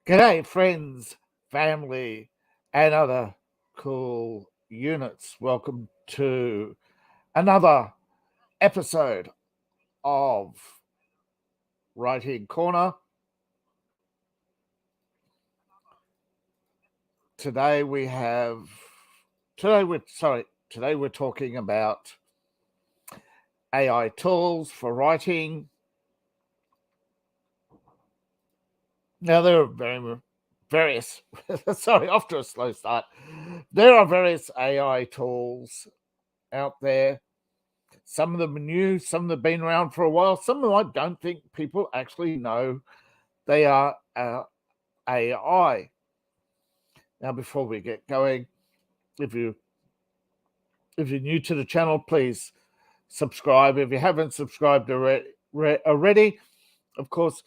G'day, friends, family, and other cool units. Welcome to another episode of Writing Corner. Today we're talking about AI tools for writing. Now, there are various, off to a slow start. There are various AI tools out there. Some of them are new, some of them have been around for a while. Some of them I don't think people actually know they are AI. Now, before we get going, if you're new to the channel, please subscribe. If you haven't subscribed already, of course,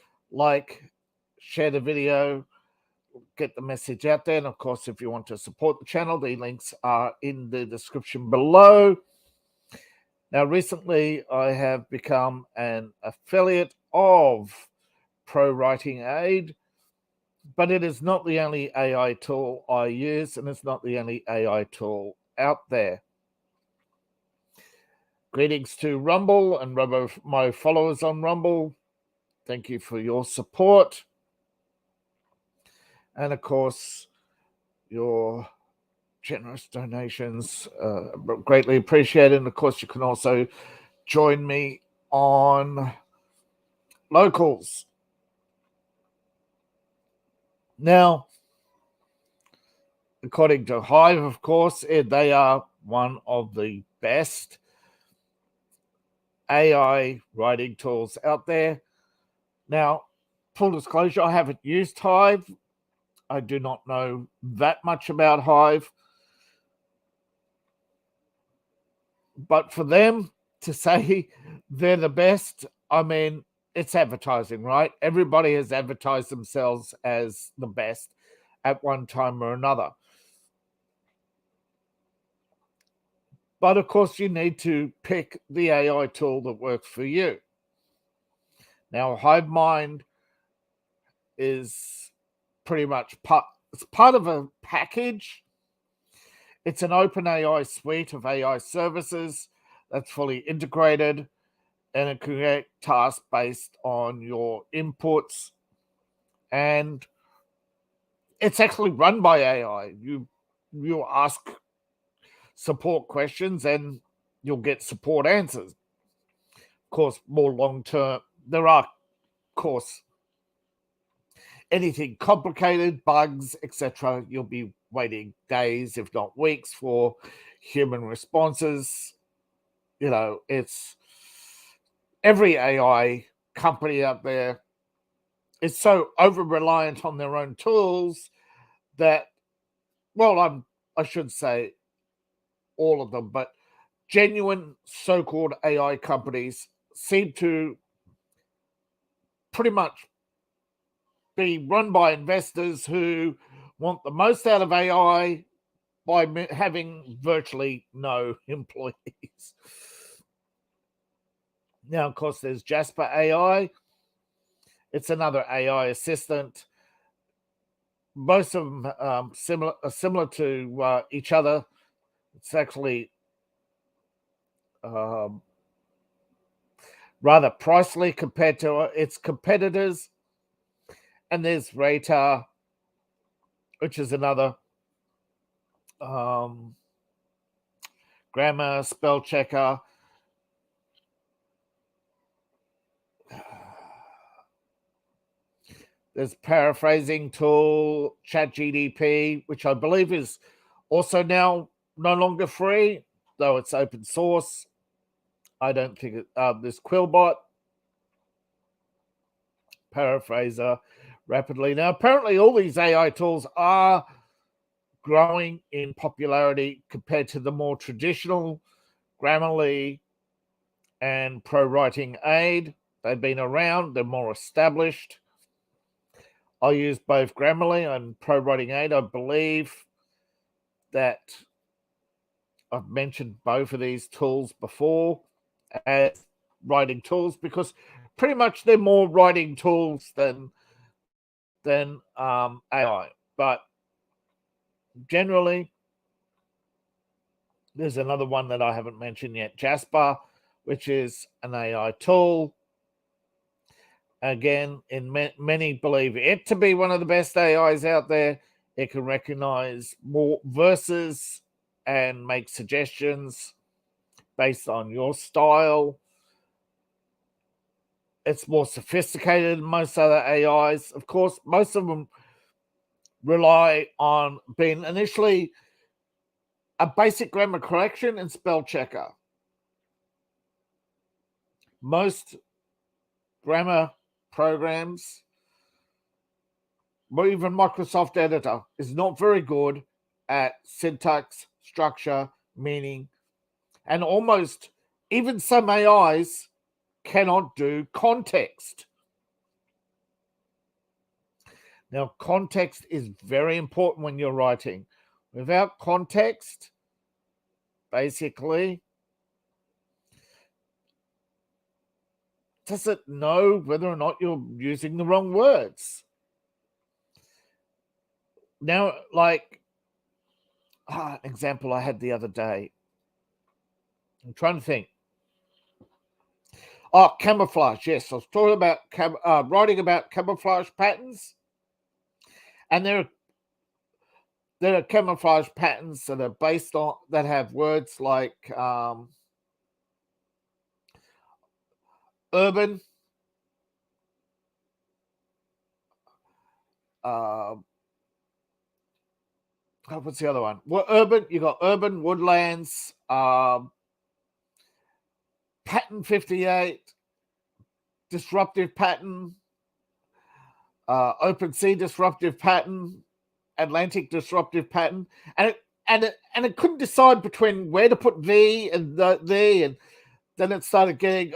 share the video, get the message out there. And of course, if you want to support the channel, the links are in the description below. Now, recently, I have become an affiliate of ProWritingAid, but it is not the only AI tool I use, and it's not the only AI tool out there. Greetings to Rumble and my followers on Rumble. Thank you for your support. And of course, your generous donations, greatly appreciated. And of course, you can also join me on Locals. Now, according to Hive, of course, they are one of the best AI writing tools out there. Now, full disclosure, I haven't used Hive. I do not know that much about Hive. But for them to say they're the best, I mean, it's advertising, right? Everybody has advertised themselves as the best at one time or another. But of course, you need to pick the AI tool that works for you. Now, HiveMind is pretty much part of a package. It's an open AI suite of AI services that's fully integrated, and it can create tasks based on your inputs. And it's actually run by AI. You ask support questions and you'll get support answers. Of course, more long-term, there are, of course, anything complicated, bugs, etc., you'll be waiting days, if not weeks, for human responses. You know, it's every AI company out there is so over-reliant on their own tools that, well, I should say all of them, but genuine so-called AI companies seem to pretty much be run by investors who want the most out of AI by having virtually no employees. Now, of course, there's Jasper AI. It's another AI assistant. Most of them are similar to each other. It's actually rather pricey compared to its competitors. And there's Rata, which is another grammar, spell checker. There's paraphrasing tool, ChatGDP, which I believe is also now no longer free, though it's open source. I don't think there's Quillbot, Paraphraser, Rapidly. Now, apparently all these AI tools are growing in popularity compared to the more traditional Grammarly and ProWritingAid. They've been around, they're more established. I use both Grammarly and ProWritingAid. I believe that I've mentioned both of these tools before as writing tools because pretty much they're more writing tools than than AI. But generally, there's another one that I haven't mentioned yet, Jasper, which is an AI tool. Again, many believe it to be one of the best AIs out there. It can recognize more verses and make suggestions based on your style. It's more sophisticated than most other AIs. Of course, most of them rely on being initially a basic grammar correction and spell checker. Most grammar programs, or even Microsoft Editor, is not very good at syntax, structure, meaning, and almost even some AIs cannot do context. Now, context is very important when you're writing. Without context, basically, does it know whether or not you're using the wrong words? Now, like, an example I had the other day. I'm trying to think. Oh, camouflage. Yes, I was talking about writing about camouflage patterns, and there are camouflage patterns that are based on that have words like urban, what's the other one? Well, urban. You got urban, woodlands, pattern 58, disruptive pattern, open sea disruptive pattern, Atlantic disruptive pattern, and it couldn't decide between where to put the and the, and then it started getting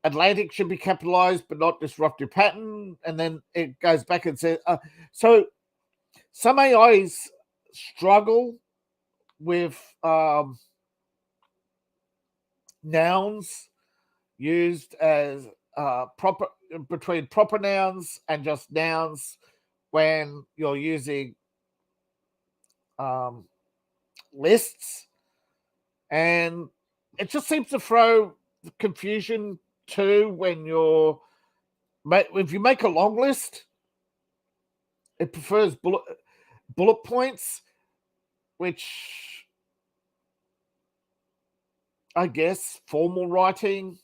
Atlantic should be capitalized but not disruptive pattern, and then it goes back and says so. Some AIs struggle with nouns used as proper between proper nouns and just nouns when you're using lists, and it just seems to throw confusion too when if you make a long list, it prefers bullet points, which I guess formal writing,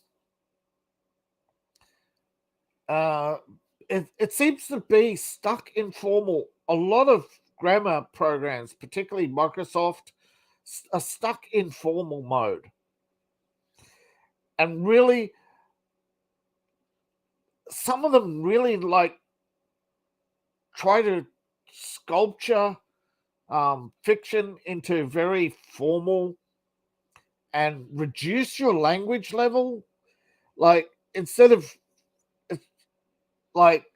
it seems to be stuck in formal. A lot of grammar programs, particularly Microsoft, are stuck in formal mode. And really, some of them really try to sculpture fiction into very formal and reduce your language level. Like, instead of like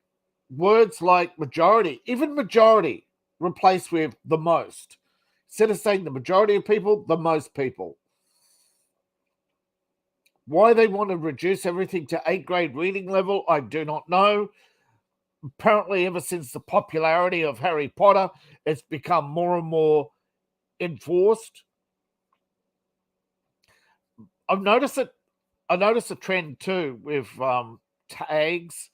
words like majority, even majority, replaced with the most. Instead of saying the majority of people, the most people. Why they want to reduce everything to 8th grade reading level, I do not know. Apparently, ever since the popularity of Harry Potter, it's become more and more enforced. I noticed a trend too with tags.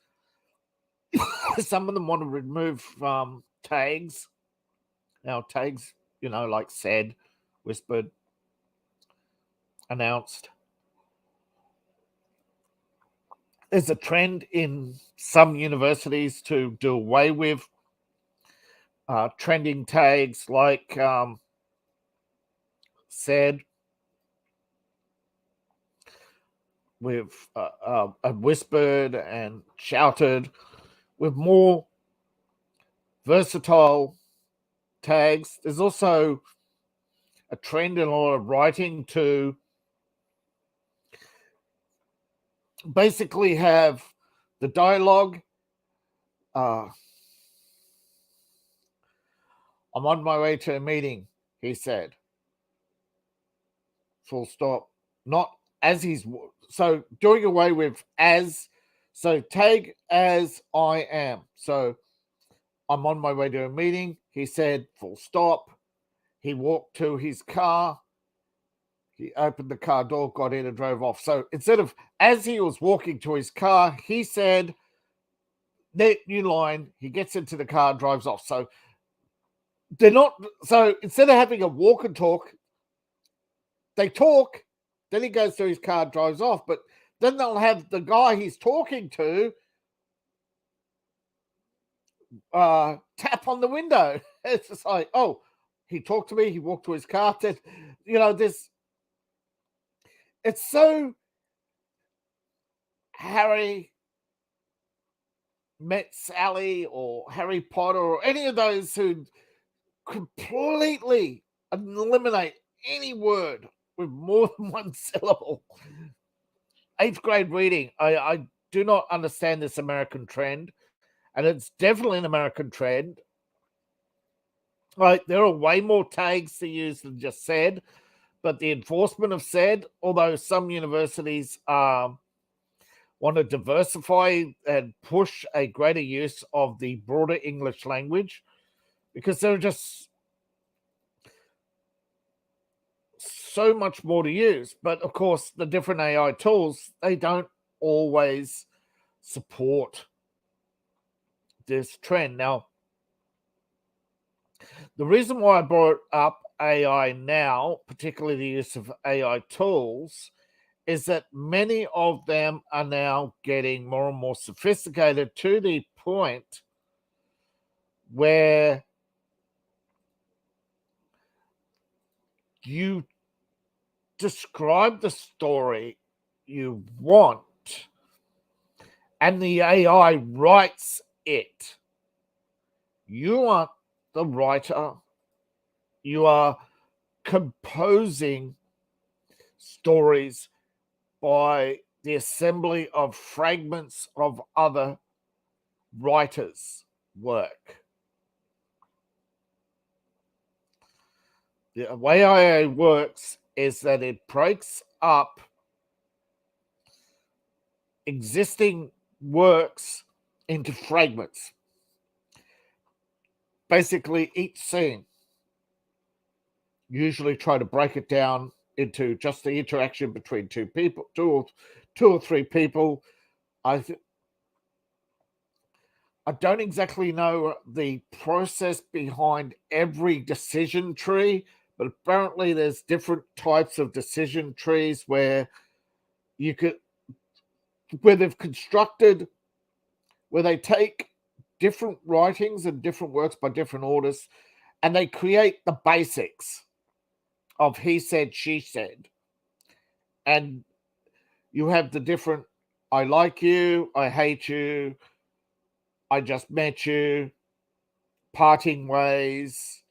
Some of them want to remove tags. Now, tags, like said, whispered, announced. There's a trend in some universities to do away with trending tags like said, with whispered and shouted, with more versatile tags. There's also a trend in a lot of writing to basically have the dialogue. I'm on my way to a meeting, he said. Full stop. Not as he's. So doing away with as. So tag as I am. So I'm on my way to a meeting. He said, full stop. He walked to his car. He opened the car door, got in and drove off. So instead of, as he was walking to his car, he said, that new line, he gets into the car, drives off. So they're not, so instead of having a walk and talk, they talk, then he goes to his car, drives off. But then they'll have the guy he's talking to tap on the window. It's just like, oh, he talked to me, he walked to his car. Then, this, it's so Harry met Sally or Harry Potter or any of those who completely eliminate any word with more than one syllable. 8th grade reading, I do not understand this American trend, and it's definitely an American trend. Like, there are way more tags to use than just said, but the enforcement of said, although some universities want to diversify and push a greater use of the broader English language, because there are just so much more to use. But of course, the different AI tools, they don't always support this trend. Now, the reason why I brought up AI now, particularly the use of AI tools, is that many of them are now getting more and more sophisticated to the point where you describe the story you want and the AI writes it. You aren't the writer. You are composing stories by the assembly of fragments of other writers' work. The way AI works is that it breaks up existing works into fragments. Basically, each scene, usually try to break it down into just the interaction between two people, two or three people. I don't exactly know the process behind every decision tree, but apparently there's different types of decision trees where they've constructed, where they take different writings and different works by different orders, and they create the basics of he said, she said. And you have the different, I like you, I hate you, I just met you, parting ways,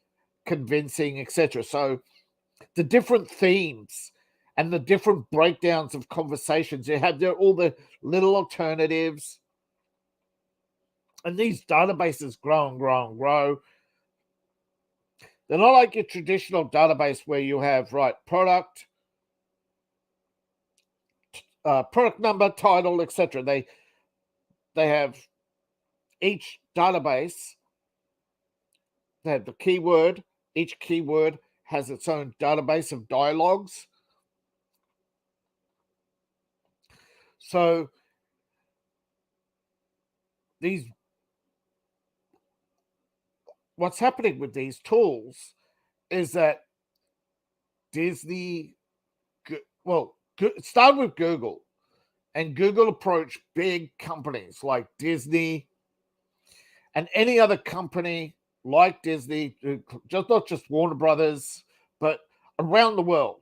convincing, etc. So the different themes and the different breakdowns of conversations, you have all the little alternatives. And these databases grow and grow and grow. They're not like your traditional database where you have, product, product number, title, etc. They have each database, they have the keyword. Each keyword has its own database of dialogues. So what's happening with these tools is that Disney, it started with Google, and Google approached big companies like Disney and any other company like Disney, just not just Warner Brothers, but around the world.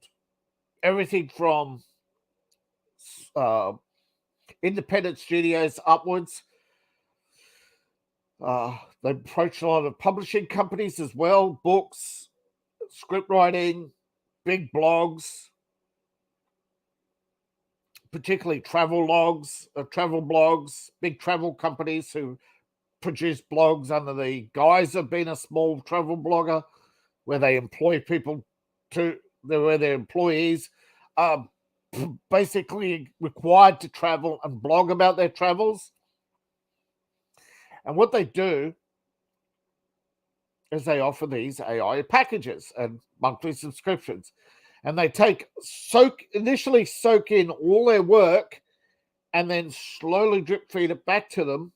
Everything from independent studios upwards. They approached a lot of publishing companies as well, books, script writing, big blogs, particularly travel blogs, big travel companies who produce blogs under the guise of being a small travel blogger, where they employ people where their employees are basically required to travel and blog about their travels. And what they do is they offer these AI packages and monthly subscriptions, and they initially soak in all their work and then slowly drip feed it back to them.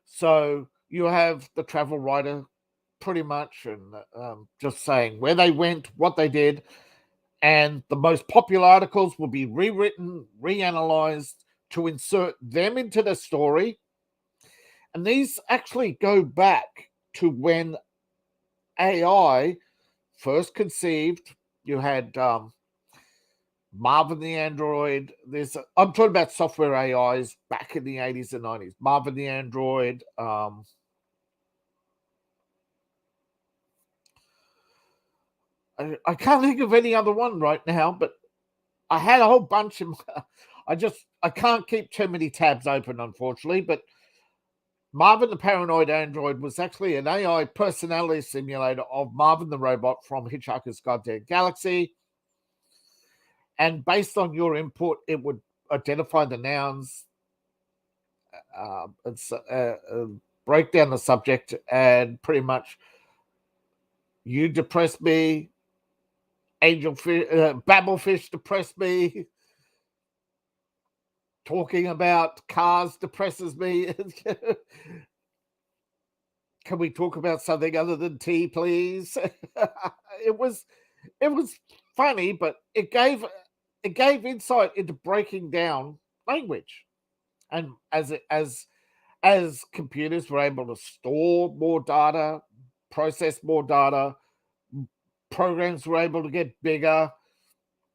So you have the travel writer pretty much, and just saying where they went, what they did, and the most popular articles will be rewritten, reanalyzed to insert them into the story. And these actually go back to when AI first conceived. You had Marvin the Android. I'm talking about software AIs back in the 80s and 90s. Marvin the Android. I can't think of any other one right now, but I had a whole bunch of. I can't keep too many tabs open, unfortunately. But Marvin the Paranoid Android was actually an AI personality simulator of Marvin the robot from Hitchhiker's Guide to the Galaxy. And based on your input, it would identify the nouns, break down the subject, and pretty much, you depress me, babblefish depress me, talking about cars depresses me. Can we talk about something other than tea, please? It was funny, but it gave insight into breaking down language. And as computers were able to store more data, process more data, programs were able to get bigger,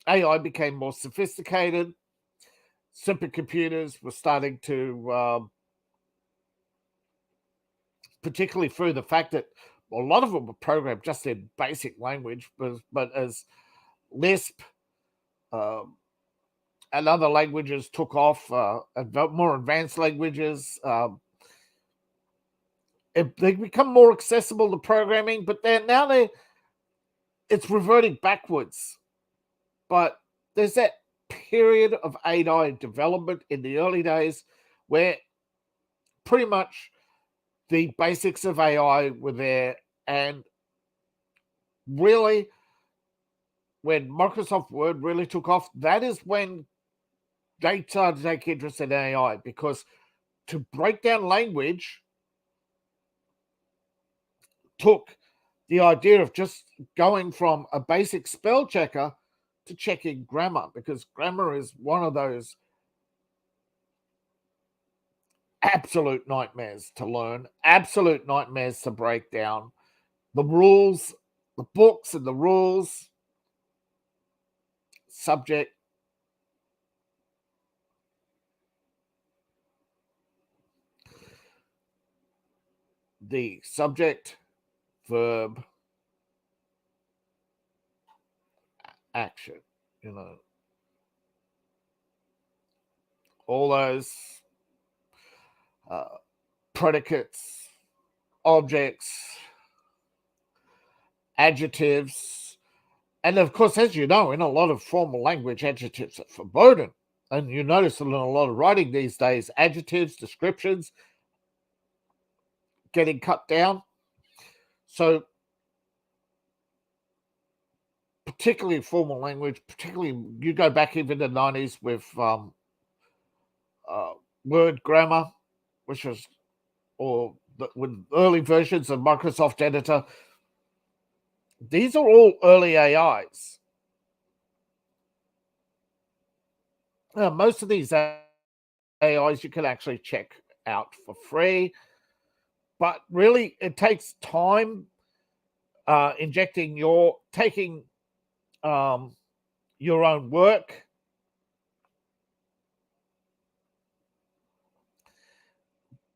AI became more sophisticated, supercomputers were starting to, particularly through the fact that a lot of them were programmed just in basic language, but as Lisp and other languages took off, more advanced languages, they become more accessible to programming, but it's reverting backwards. But there's that period of AI development in the early days where pretty much the basics of AI were there, and really, when Microsoft Word really took off, that is when they started to take interest in AI, because to break down language took the idea of just going from a basic spell checker to checking grammar, because grammar is one of those absolute nightmares to learn, absolute nightmares to break down. The rules, the books and the rules, subject, the subject, verb, action, all those predicates, objects, adjectives. And of course, as you know, in a lot of formal language, adjectives are forbidden. And you notice in a lot of writing these days, adjectives, descriptions getting cut down. So particularly formal language, particularly you go back even the 90s with word grammar, which was, with early versions of Microsoft Editor. These are all early AIs. Most of these AIs you can actually check out for free, but really it takes time taking your own work,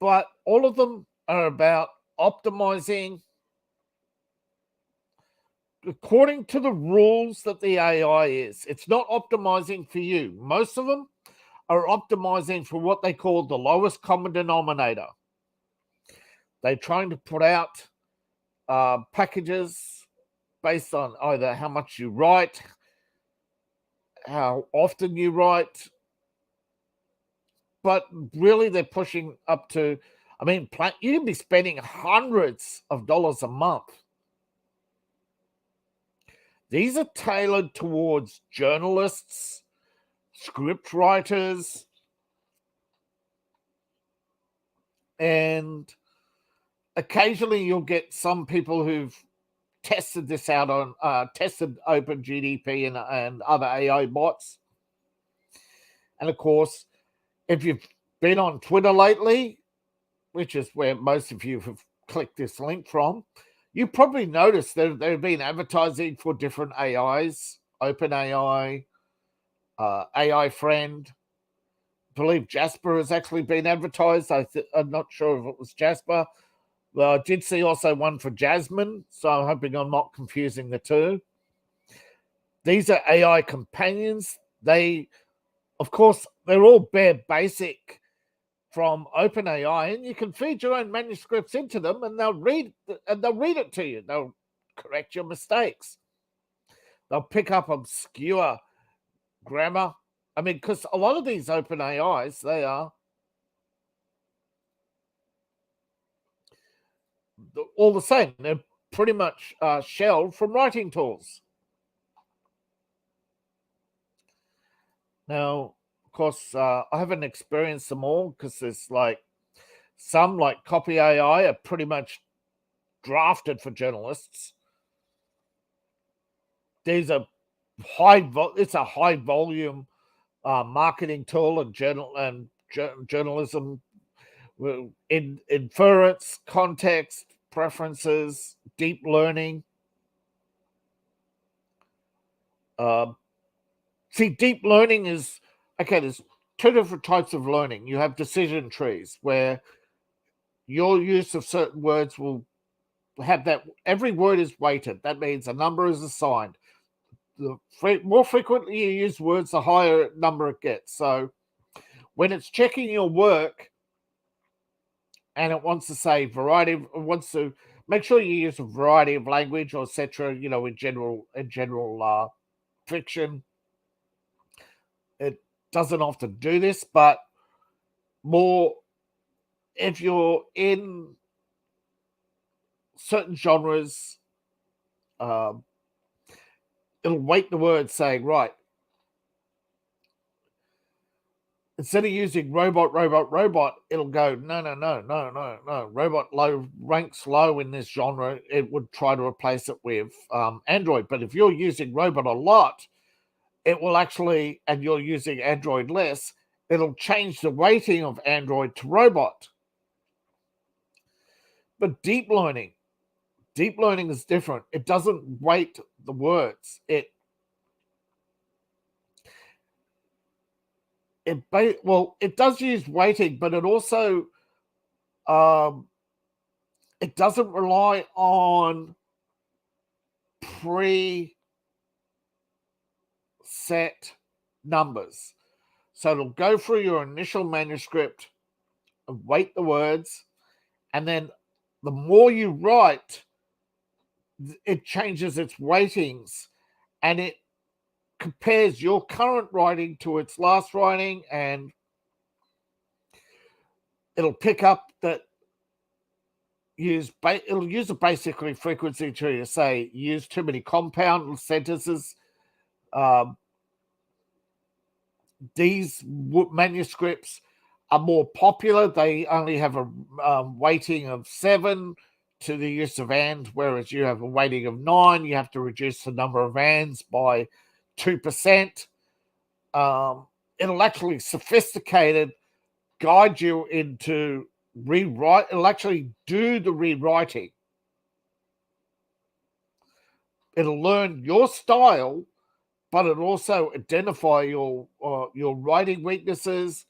but all of them are about optimizing according to the rules that the AI is. It's not optimizing for you. Most of them are optimizing for what they call the lowest common denominator. They're trying to put out packages based on either how much you write, how often you write, but really they're pushing up to I mean, you can be spending hundreds of dollars a month. These are tailored towards journalists, script writers, and occasionally you'll get some people who've tested this out on tested OpenGDP and other AI bots. And of course, if you've been on Twitter lately, which is where most of you have clicked this link from, you probably noticed that they've been advertising for different AIs, OpenAI, AI Friend. I believe Jasper has actually been advertised. I'm not sure if it was Jasper. Well, I did see also one for Jasmine, so I'm hoping I'm not confusing the two. These are AI companions. Of course, they're all bare basic from OpenAI, and you can feed your own manuscripts into them, and they'll read it to you. They'll correct your mistakes. They'll pick up obscure grammar. I mean, because a lot of these OpenAIs, they are all the same. They're pretty much shelled from writing tools. Now, of course, I haven't experienced them all because there's some like Copy AI are pretty much drafted for journalists. These are it's a high volume marketing tool and journalism in inference, context, preferences, deep learning. See, deep learning is okay. There's two different types of learning. You have decision trees where your use of certain words will have that every word is weighted. That means a number is assigned. The more frequently you use words, the higher number it gets. So when it's checking your work and it wants to say it wants to make sure you use a variety of language, or etc. In general fiction, it doesn't often do this, but more if you're in certain genres, it'll weight the words saying, right, instead of using robot, it'll go, no. Robot ranks low in this genre. It would try to replace it with Android. But if you're using robot a lot, it will actually, and you're using Android less, it'll change the weighting of Android to robot. But deep learning is different. It doesn't weight the words. It does use weighting, but it also it doesn't rely on pre-set numbers. So it'll go through your initial manuscript and weight the words, and then the more you write, it changes its weightings, and it compares your current writing to its last writing, and it'll pick up that it'll use a basically frequency tree to say use too many compound sentences. These manuscripts are more popular. They only have a weighting of 7 to the use of and, whereas you have a weighting of 9. You have to reduce the number of ands by 2%. It'll actually sophisticated guide you into rewrite. It'll actually do the rewriting. It'll learn your style, but it'll also identify your writing weaknesses.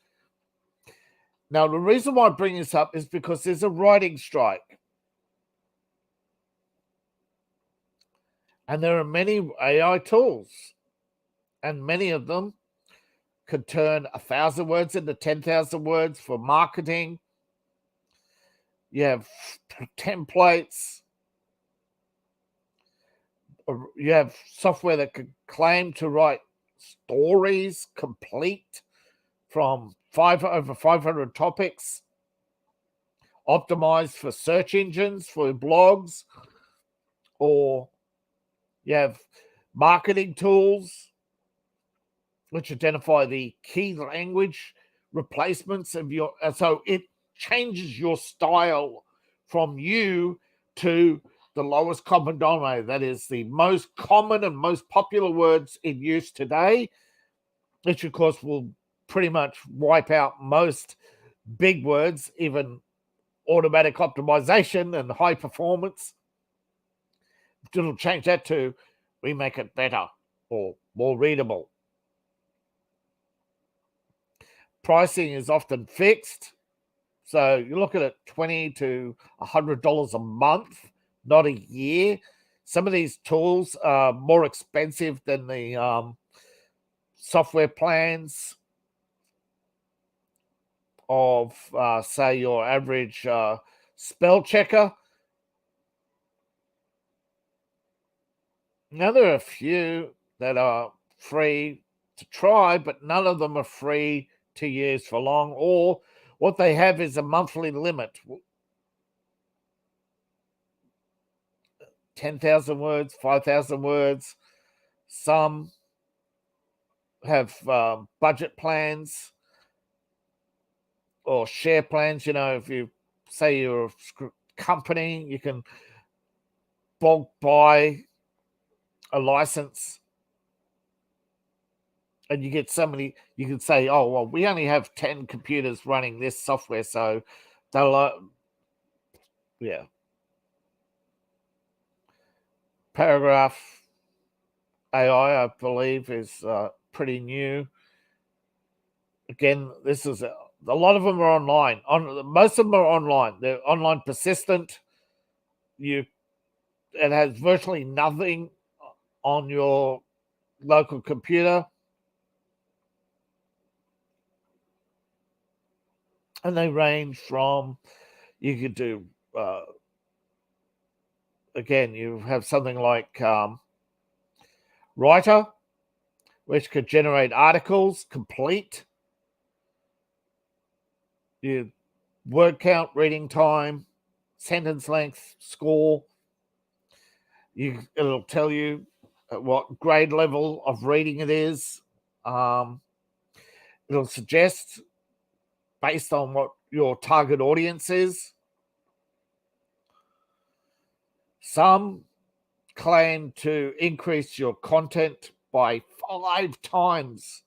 Now, the reason why I bring this up is because there's a writing strike. And there are many AI tools, and many of them could turn 1,000 words into 10,000 words for marketing. You have templates. You have software that could claim to write stories complete from over 500 topics optimized for search engines, for blogs, or you have marketing tools which identify the key language replacements of your, so it changes your style from you to the lowest common denominator. That is the most common and most popular words in use today, which of course will pretty much wipe out most big words, even automatic optimization and high performance. It'll change that to we make it better or more readable. Pricing is often fixed. So you look at it, $20 to $100 a month, not a year. Some of these tools are more expensive than the software plans of, say, your average spell checker. Now, there are a few that are free to try, but none of them are free to use for long, or what they have is a monthly limit. 10,000 words, 5,000 words. Some have budget plans or share plans. You know, if you say you're a company, you can bulk buy a license and you get so many. You can say, oh, well, we only have 10 computers running this software, so they'll, yeah. Paragraph AI, I believe, is pretty new. Again, this is a lot of them are online. Most of them are online. They're online persistent. It has virtually nothing on your local computer. And they range from, you could do, again, you have something like Writer, which could generate articles, complete. You word count, reading time, sentence length, score. It'll tell you what grade level of reading it is. It'll suggest based on what your target audience is. Some claim to increase your content by 5 times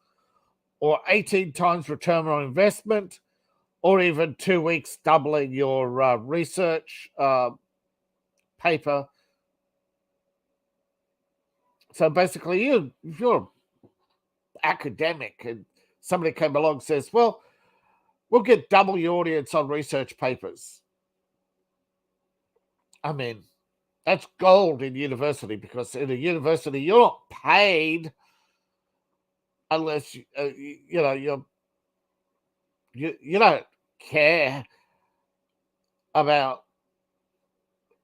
or 18 times return on investment, or even 2 weeks doubling your research paper. So basically, if you're an academic and somebody came along and says, well, we'll get double your audience on research papers. I mean, that's gold in university, because in a university, you're not paid unless, you don't care about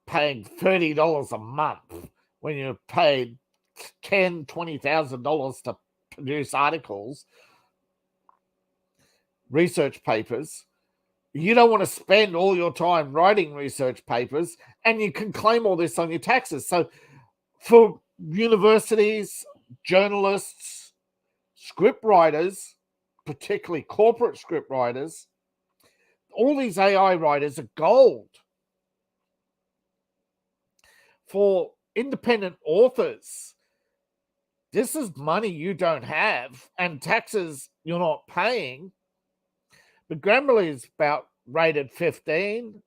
paying $30 a month when you're paid $10,000, $20,000 to produce articles, research papers. You don't want to spend all your time writing research papers, and you can claim all this on your taxes. So for universities, journalists, script writers, particularly corporate script writers, all these AI writers are gold. For independent authors, this is money you don't have and taxes you're not paying. But Grammarly is about rated 15.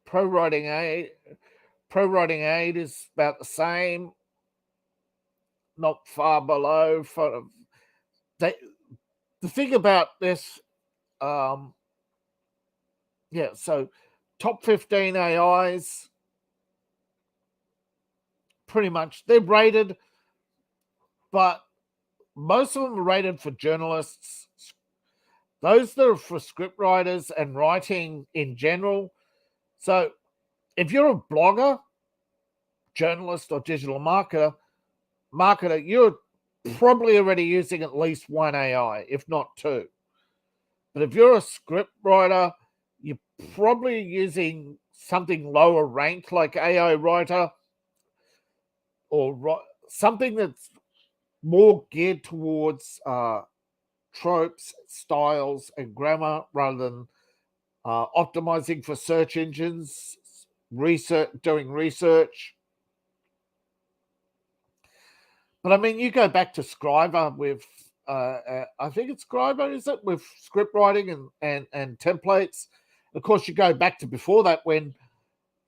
ProWritingAid is about the same, not far below. The thing about this, so top 15 AIs, pretty much they're rated, but most of them are rated for journalists. Those that are for script writers and writing in general. So if you're a blogger, journalist, or digital marketer, you're probably already using at least one AI, if not two. But if you're a script writer, you're probably using something lower ranked like AI writer, or something that's more geared towards tropes, styles, and grammar rather than optimizing for search engines, doing research. But I mean, you go back to Scriber with, I think it's Scriber, is it, with script writing and templates. Of course, you go back to before that when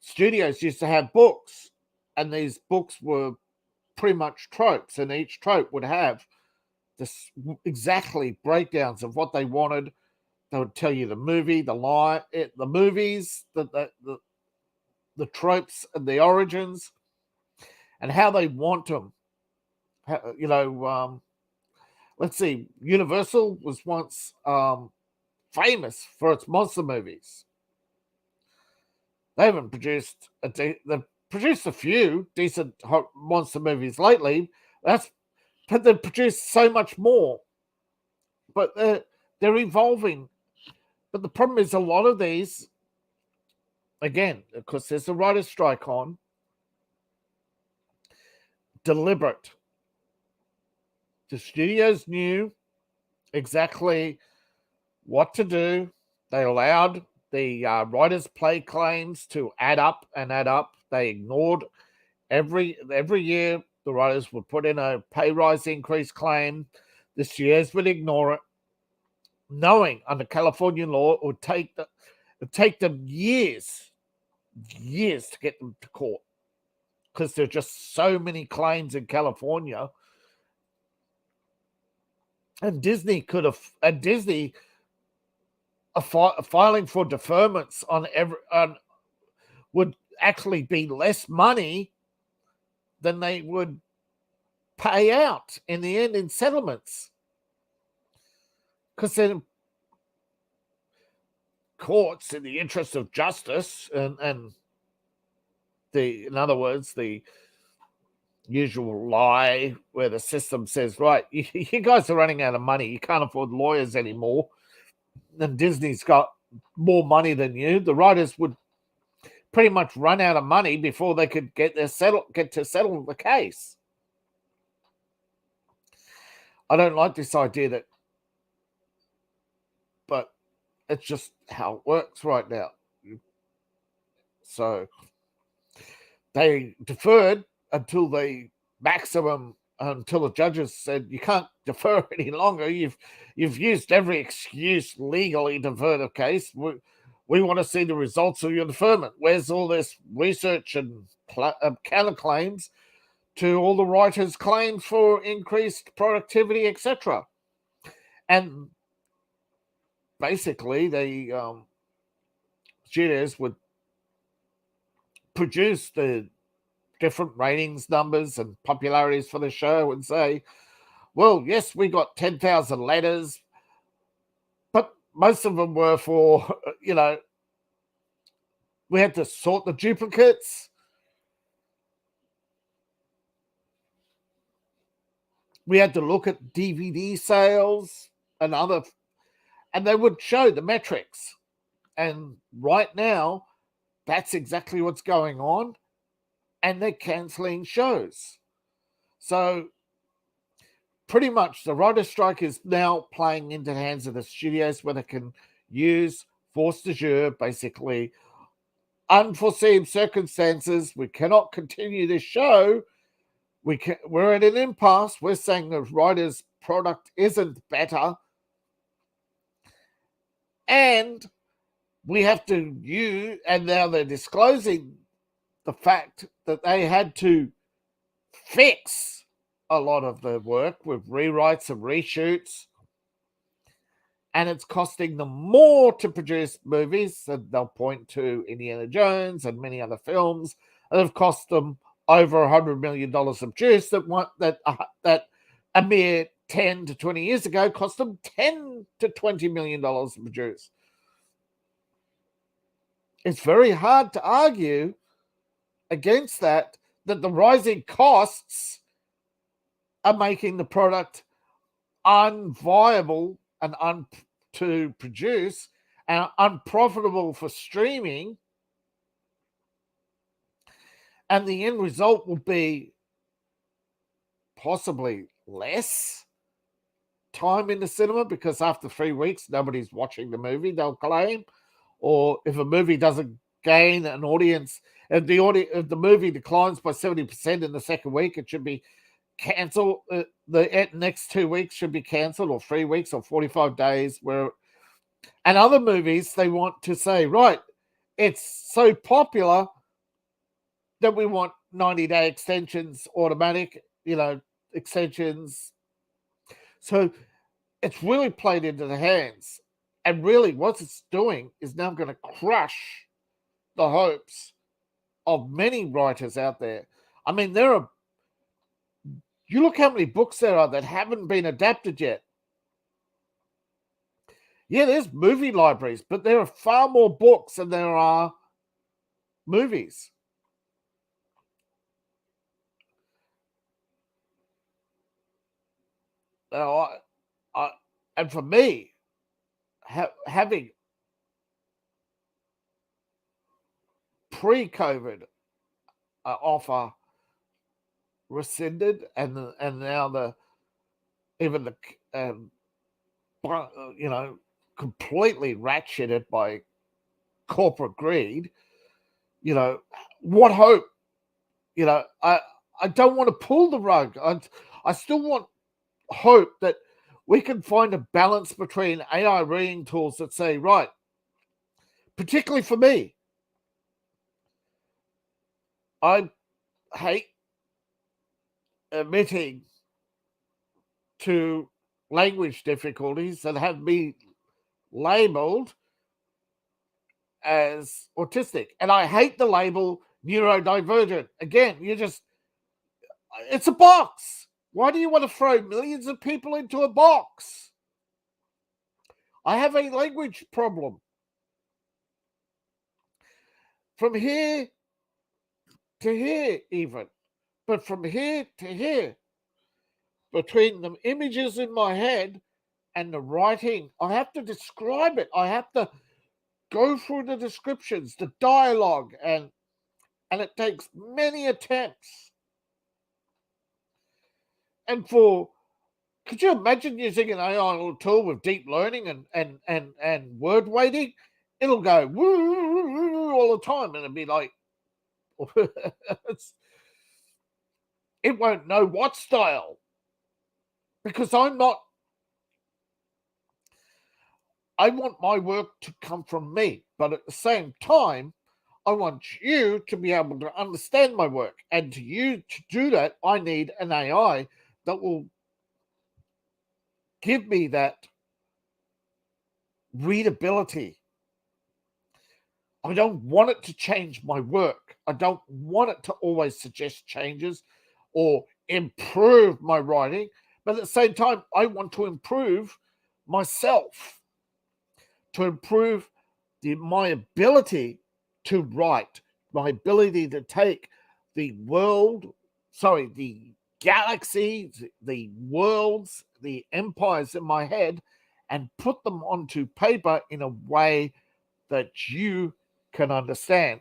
studios used to have books, and these books were pretty much tropes, and each trope would have this exactly breakdowns of what they wanted. They would tell you the movie, the line, the movies, the tropes and the origins, and how they want them. Let's see, Universal was once famous for its monster movies. They haven't produced they've produced a few decent monster movies lately. But they've produced so much more. But they're evolving. But the problem is a lot of these, again, because there's a writer's strike on, deliberate. The studios knew exactly what to do. They allowed the writers' play claims to add up and add up. They ignored every year the writers would put in a pay rise increase claim. The studios would ignore it, knowing under California law it would take them years to get them to court, because there are just so many claims in California. And Disney filing for deferments would actually be less money than they would pay out in the end in settlements, because then courts, in the interest of justice and in other words, the usual lie where the system says, right, you guys are running out of money, you can't afford lawyers anymore, and Disney's got more money than you, the writers would pretty much run out of money before they could get to settle the case. I don't like this idea, but it's just how it works right now. So they deferred until the judges said you can't defer any longer. You've used every excuse legally to defer the case. We want to see the results of your deferment. Where's all this research and counterclaims to all the writers' claims for increased productivity, etc.? And basically, the studios would produce the different ratings numbers and popularities for the show and say, well, yes, we got 10,000 letters, but most of them were for, we had to sort the duplicates. We had to look at DVD sales and they would show the metrics. And right now, that's exactly what's going on. And they're cancelling shows. So pretty much the writer's strike is now playing into the hands of the studios where they can use force majeure, basically unforeseen circumstances. We cannot continue this show. We're at an impasse. We're saying the writer's product isn't better. And we have to use, and now they're disclosing the fact that they had to fix a lot of the work with rewrites and reshoots, and it's costing them more to produce movies. And they'll point to Indiana Jones and many other films that have cost them over $100 million to produce that a mere 10 to 20 years ago cost them $10 to $20 million to produce. It's very hard to argue against that the rising costs are making the product unviable and to produce and unprofitable for streaming, and the end result will be possibly less time in the cinema, because after 3 weeks nobody's watching the movie, they'll claim. Or if a movie doesn't gain an audience, if the movie declines by 70% in the second week, it should be cancelled. The next 2 weeks should be cancelled, or 3 weeks, or 45 days. And other movies, they want to say, right, it's so popular that we want 90-day extensions, automatic, extensions. So it's really played into the hands. And really what it's doing is now going to crush the hopes of many writers out there. I mean, you look how many books there are that haven't been adapted yet. Yeah, there's movie libraries, but there are far more books than there are movies. Now, and for me, having pre-COVID offer rescinded, and now completely ratcheted by corporate greed. What hope? I don't want to pull the rug. I still want hope that we can find a balance between AI reading tools that say, right, particularly for me, I hate admitting to language difficulties that have me labeled as autistic. And I hate the label neurodivergent. Again, it's a box. Why do you want to throw millions of people into a box? I have a language problem. From here to here, even. But from here to here, between the images in my head and the writing, I have to describe it. I have to go through the descriptions, the dialogue, and it takes many attempts. And could you imagine using an AI tool with deep learning and word weighting? It'll go woo all the time, and it'll be like, it won't know what style, because I want my work to come from me, but at the same time, I want you to be able to understand my work. And to do that, I need an AI that will give me that readability. I don't want it to change my work. I don't want it to always suggest changes or improve my writing. But at the same time, I want to improve myself, to improve my ability to write, my ability to take the galaxies, the worlds, the empires in my head and put them onto paper in a way that you can understand.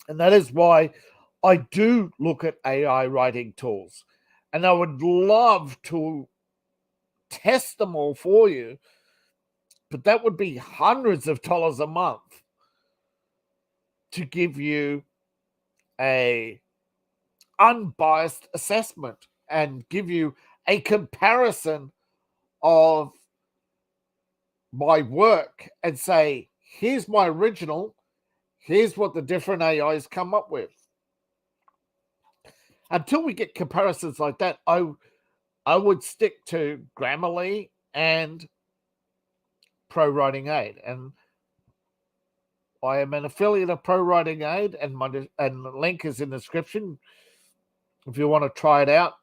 And that is why I do look at AI writing tools. And I would love to test them all for you, but that would be hundreds of dollars a month to give you a unbiased assessment and give you a comparison of my work and say, here's my original, here's what the different AIs come up with. Until we get comparisons like that, I would stick to Grammarly and ProWritingAid. And I am an affiliate of ProWritingAid, and the link is in the description if you want to try it out.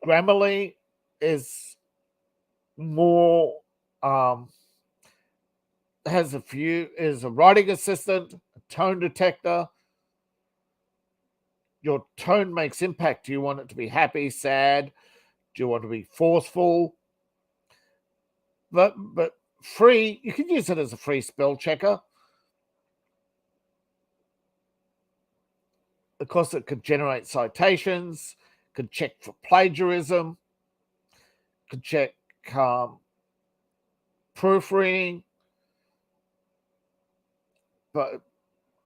Grammarly is more is a writing assistant, a tone detector. Your tone makes impact. Do you want it to be happy, sad, Do you want to be forceful? But free, you can use it as a free spell checker. Of course, it could generate citations, could check for plagiarism, could check proofreading. But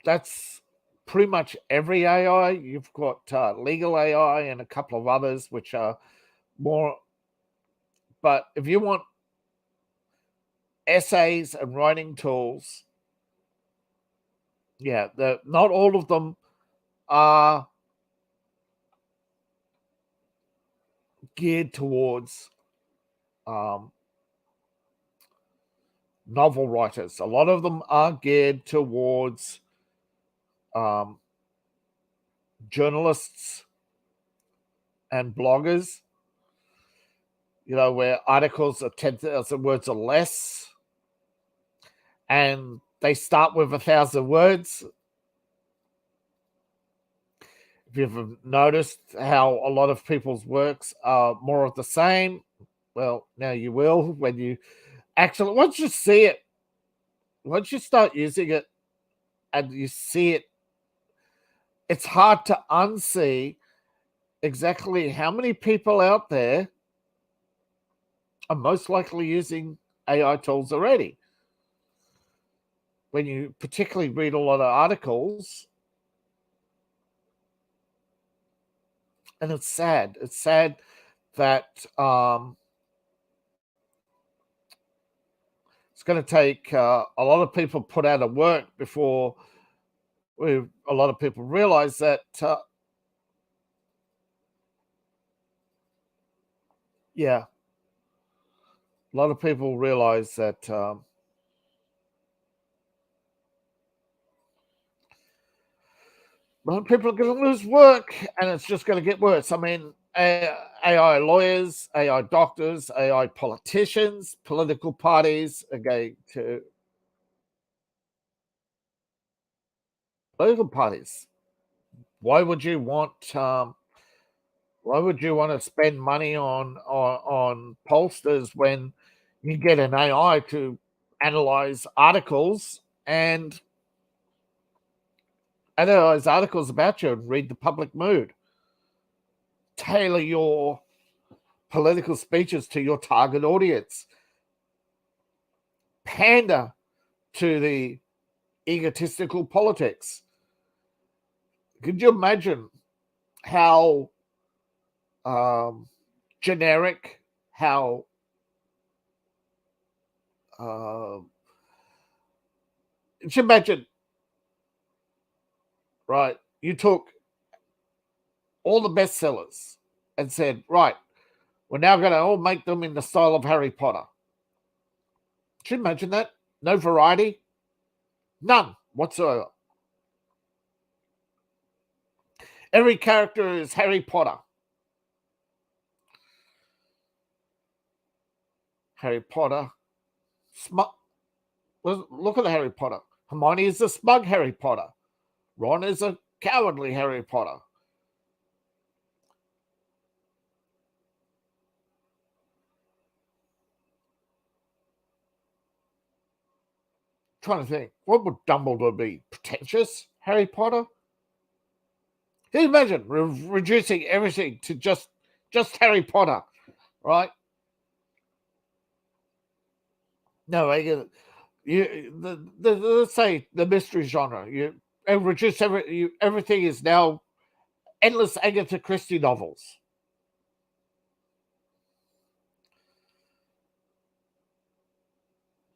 that's pretty much every AI. You've got legal AI and a couple of others which are more. But if you want essays and writing tools, yeah, not all of them are geared towards novel writers. A lot of them are geared towards journalists and bloggers, where articles are 10,000 words or less, and they start with 1,000 words. If you've noticed how a lot of people's works are more of the same, well, now you will when you actually, once you see it, once you start using it and you see it, it's hard to unsee exactly how many people out there are most likely using AI tools already. When you particularly read a lot of articles, and it's sad. It's sad that it's going to take a lot of people put out of work before a lot of people realize that a lot of people realize that a lot of people are going to lose work, and it's just going to get worse. I mean, AI lawyers, AI doctors, AI politicians, political parties are going to political parties. Why would you want to spend money on pollsters when you get an AI to analyze articles and analyze articles about you and read the public mood? Tailor your political speeches to your target audience. Pander to the egotistical politics. Could you imagine how generic, how just imagine, right? You took all the bestsellers and said, right, we're now going to all make them in the style of Harry Potter. Could you imagine that? No variety, none whatsoever. Every character is Harry Potter. Harry Potter, smug. Look at the Harry Potter. Hermione is a smug Harry Potter. Ron is a cowardly Harry Potter. Trying to think, what would Dumbledore be? Pretentious Harry Potter? Can you imagine reducing everything to just Harry Potter, right? No, let's say the mystery genre. You reduce everything is now endless Agatha Christie novels.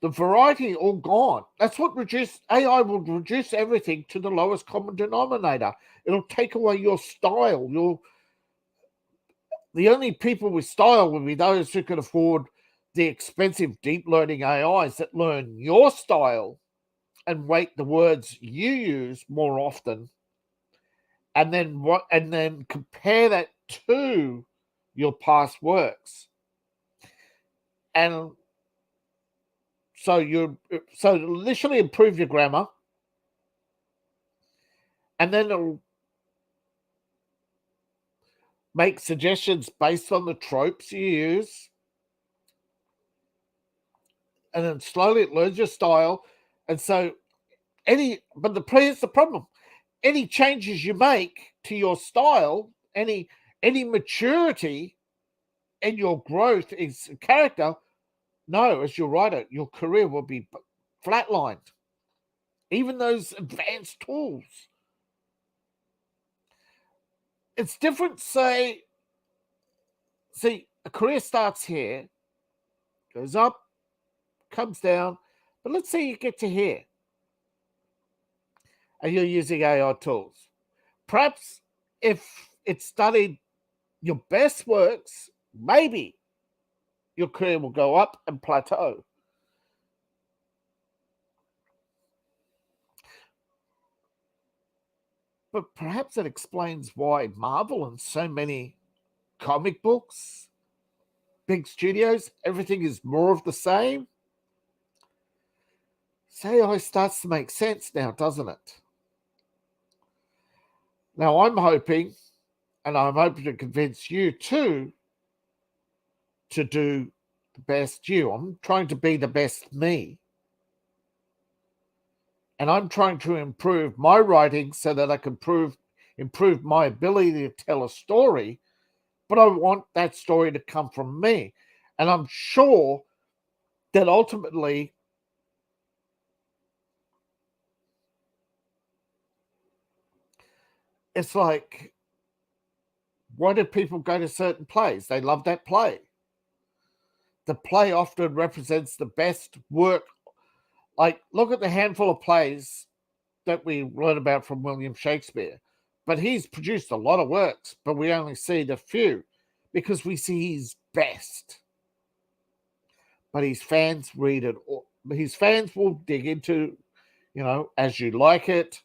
The variety all gone. That's what AI will reduce everything to the lowest common denominator. It'll take away your style. The only people with style will be those who can afford the expensive deep learning AIs that learn your style and rate the words you use more often, and then compare that to your past works. And so it'll initially improve your grammar, and then make suggestions based on the tropes you use, and then slowly it learns your style. And so here's the problem. Any changes you make to your style, any maturity in your growth is character, no, as your writer, your career will be flatlined. Even those advanced tools. It's different, see, a career starts here, goes up, comes down, but let's say you get to here and you're using AI tools. Perhaps if it studied your best works, maybe your career will go up and plateau. But perhaps it explains why Marvel and so many comic books, big studios, everything is more of the same. AI starts to make sense now, doesn't it? Now, I'm hoping to convince you too to do the best you. I'm trying to be the best me. And I'm trying to improve my writing so that I can improve my ability to tell a story, but I want that story to come from me. And I'm sure that ultimately it's like, why do people go to certain plays? They love that play. The play often represents the best work. Like, look at the handful of plays that we learn about from William Shakespeare. But he's produced a lot of works, but we only see the few because we see his best. But his fans read it. His fans will dig into, As You Like It.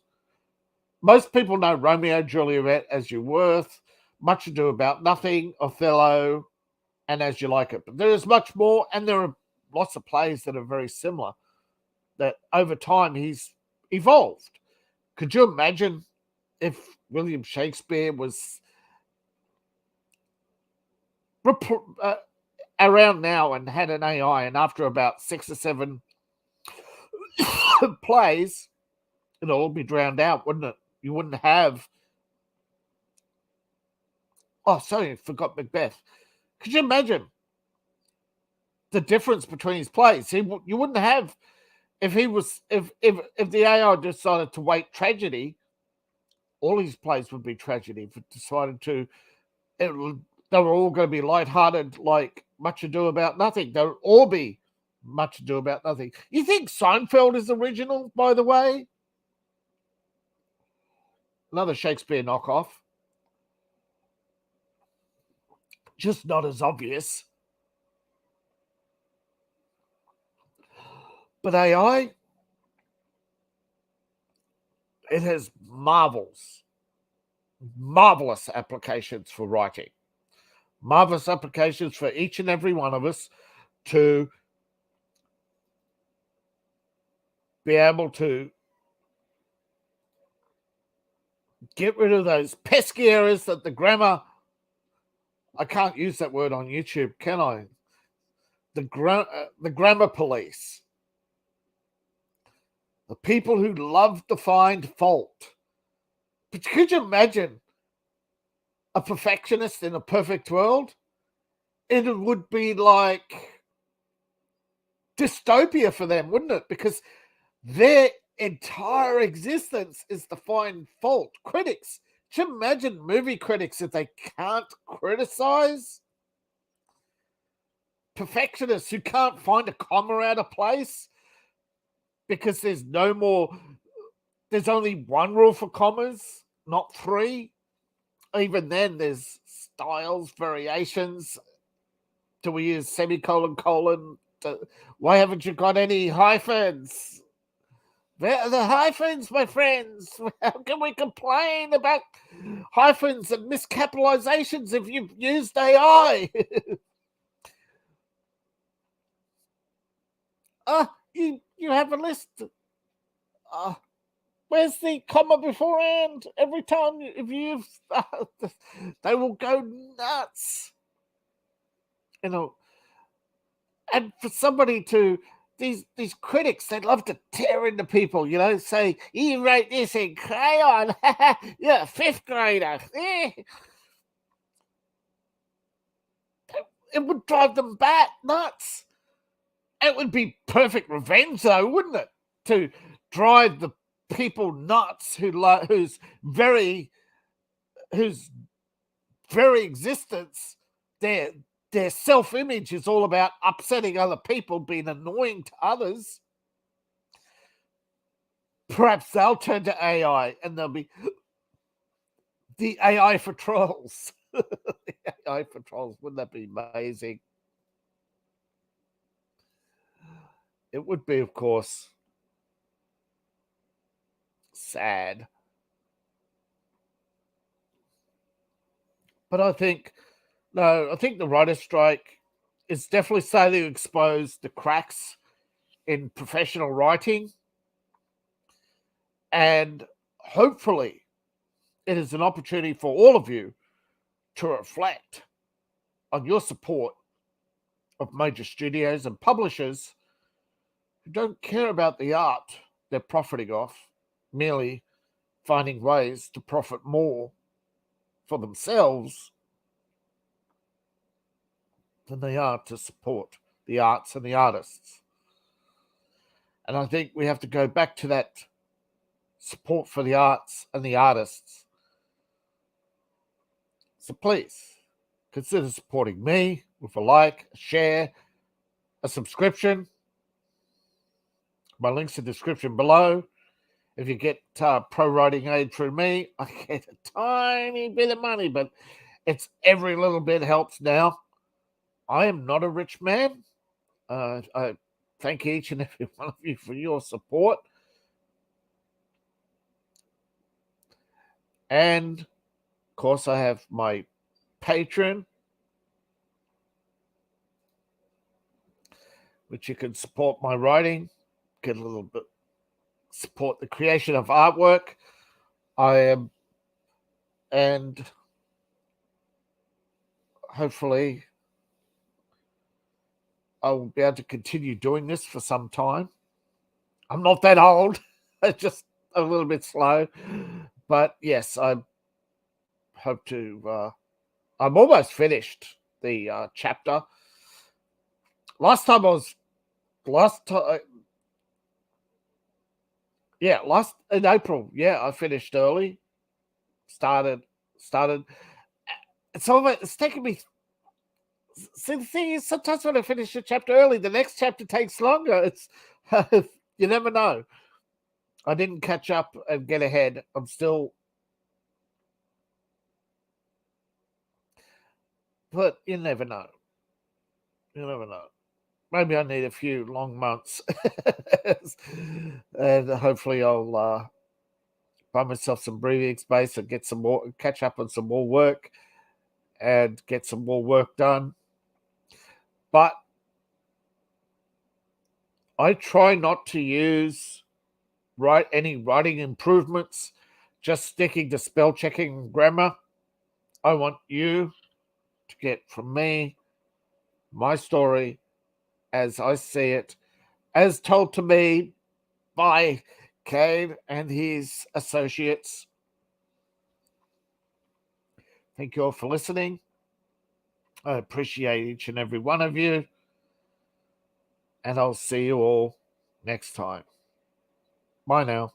Most people know Romeo, Juliet, As You Worth, Much Ado About Nothing, Othello, and As You Like It. But there is much more, and there are lots of plays that are very similar that over time he's evolved. Could you imagine if William Shakespeare was around now and had an AI, and after about 6 or 7 plays, it'll all be drowned out, wouldn't it? You wouldn't have... Oh, sorry, I forgot Macbeth. Could you imagine the difference between his plays? You wouldn't have... If the AI decided to weight tragedy, all his plays would be tragedy. If it decided to... they were all going to be lighthearted, like Much Ado About Nothing. They would all be Much Ado About Nothing. You think Seinfeld is original, by the way? Another Shakespeare knockoff. Just not as obvious. But AI, it has marvelous applications for writing. Marvelous applications for each and every one of us to be able to get rid of those pesky errors that the grammar... I can't use that word on YouTube, can I? The grammar police. The people who love to find fault. But could you imagine a perfectionist in a perfect world? It would be like dystopia for them, wouldn't it? Because their entire existence is to find fault. Critics. Could you imagine movie critics if they can't criticize? Perfectionists who can't find a comma out of place because there's only one rule for commas, not 3. Even then, there's styles, variations. Do we use semicolon, colon? Why haven't you got any hyphens? Where are the hyphens, my friends? How can we complain about hyphens and miscapitalizations if you've used AI? You have a list. Where's the comma beforehand? Every time if you they will go nuts. And for somebody to these critics, they love to tear into people, say, you wrote this in crayon. You're a fifth grader. It would drive them nuts. It would be perfect revenge, though, wouldn't it? To drive the people nuts whose very existence, their self-image is all about upsetting other people, being annoying to others. Perhaps they'll turn to AI and they'll be the AI for trolls. The AI for trolls, wouldn't that be amazing? It would be, of course, sad. But I think the writer's strike is definitely starting to expose the cracks in professional writing. And hopefully it is an opportunity for all of you to reflect on your support of major studios and publishers who don't care about the art they're profiting off, merely finding ways to profit more for themselves than they are to support the arts and the artists. And I think we have to go back to that support for the arts and the artists. So please consider supporting me with a like, a share, a subscription. My link's in the description below. If you get ProWritingAid through me, I get a tiny bit of money, but it's every little bit helps now. I am not a rich man. I thank each and every one of you for your support. And, of course, I have my Patreon, which you can support my writing, get a little bit, support the creation of artwork. And hopefully I will be able to continue doing this for some time. I'm not that old. It's just a little bit slow. But yes, I hope to... I'm almost finished the chapter. Last in April. Yeah, I finished early. Started. It's taken me... See, the thing is, sometimes when I finish a chapter early, the next chapter takes longer. It's you never know. I didn't catch up and get ahead. I'm still... But you never know. You never know. Maybe I need a few long months. And hopefully I'll buy myself some breathing space and get some more, catch up on some more work and get some more work done. But I try not to use any writing improvements, just sticking to spell checking and grammar. I want you to get from me my story as I see it, as told to me by Cade and his associates. Thank you all for listening. I appreciate each and every one of you. And I'll see you all next time. Bye now.